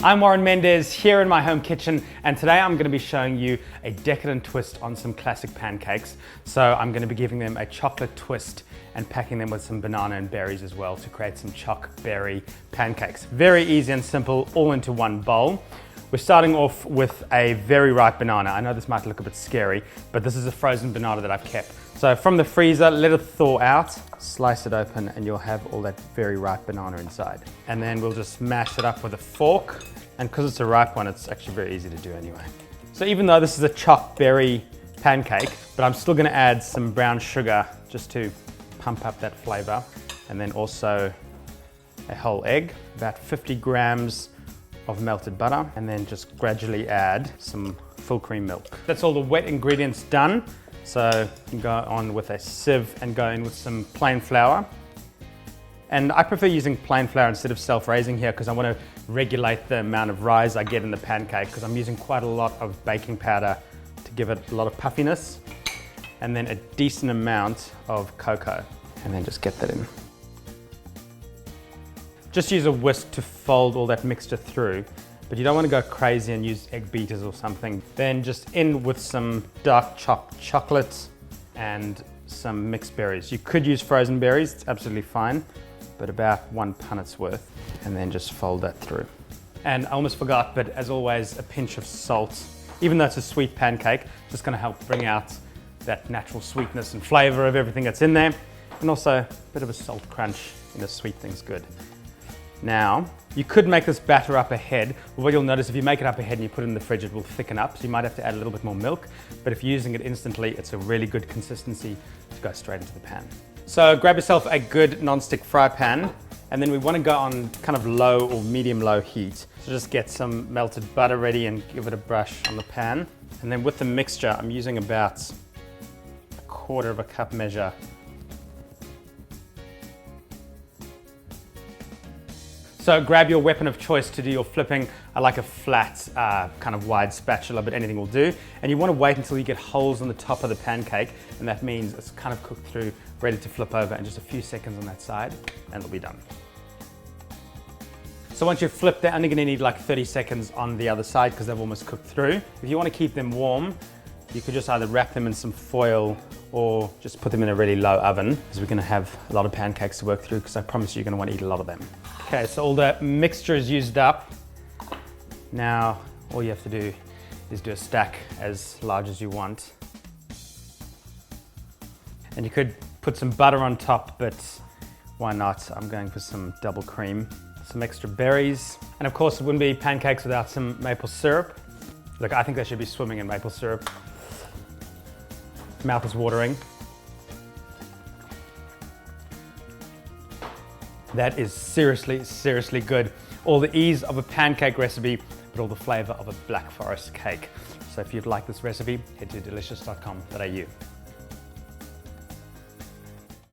I'm Warren Mendez here in my home kitchen, and today I'm going to be showing you a decadent twist on some classic pancakes. So I'm going to be giving them a chocolate twist and packing them with some banana and berries as well to create some choc-berry pancakes. Very easy and simple, all into one bowl. We're starting off with a very ripe banana. I know this might look a bit scary, but this is a frozen banana that I've kept. So from the freezer, let it thaw out, slice it open, and you'll have all that very ripe banana inside. And then we'll just mash it up with a fork. And because it's a ripe one, it's actually very easy to do anyway. So even though this is a choc-berry pancake, but I'm still gonna add some brown sugar just to pump up that flavor. And then also a whole egg, about 50 grams of melted butter, and then just gradually add some full cream milk. That's all the wet ingredients done. So you can go on with a sieve and go in with some plain flour. And I prefer using plain flour instead of self-raising here because I want to regulate the amount of rise I get in the pancake, because I'm using quite a lot of baking powder to give it a lot of puffiness. And then a decent amount of cocoa. And then just get that in. Just use a whisk to fold all that mixture through, but you don't want to go crazy and use egg beaters or something. Then just in with some dark chopped chocolate and some mixed berries. You could use frozen berries, it's absolutely fine, but about 1 punnet's worth. And then just fold that through. And I almost forgot, but as always, a pinch of salt. Even though it's a sweet pancake, just gonna help bring out that natural sweetness and flavor of everything that's in there. And also a bit of a salt crunch, sweet thing's good. Now, you could make this batter up ahead, but what you'll notice if you make it up ahead and you put it in the fridge, it will thicken up, so you might have to add a little bit more milk, but if you're using it instantly, it's a really good consistency to go straight into the pan. So grab yourself a good non-stick fry pan, and then we want to go on kind of low or medium-low heat. So just get some melted butter ready and give it a brush on the pan. And then with the mixture, I'm using about 1/4 cup measure. So grab your weapon of choice to do your flipping. I like a flat, kind of wide spatula, but anything will do. And you want to wait until you get holes on the top of the pancake, and that means it's kind of cooked through, ready to flip over, and just a few seconds on that side, and it'll be done. So once you've flipped, they're only going to need like 30 seconds on the other side because they've almost cooked through. If you want to keep them warm, you could just either wrap them in some foil or just put them in a really low oven, because we're going to have a lot of pancakes to work through, because I promise you're going to want to eat a lot of them. Okay, so all the mixture is used up. Now, all you have to do is do a stack as large as you want. And you could put some butter on top, but why not? I'm going for some double cream, some extra berries. And of course, it wouldn't be pancakes without some maple syrup. Look, I think they should be swimming in maple syrup. Mouth is watering. That is seriously, seriously good. All the ease of a pancake recipe, but all the flavor of a Black Forest cake. So if you'd like this recipe, head to delicious.com.au.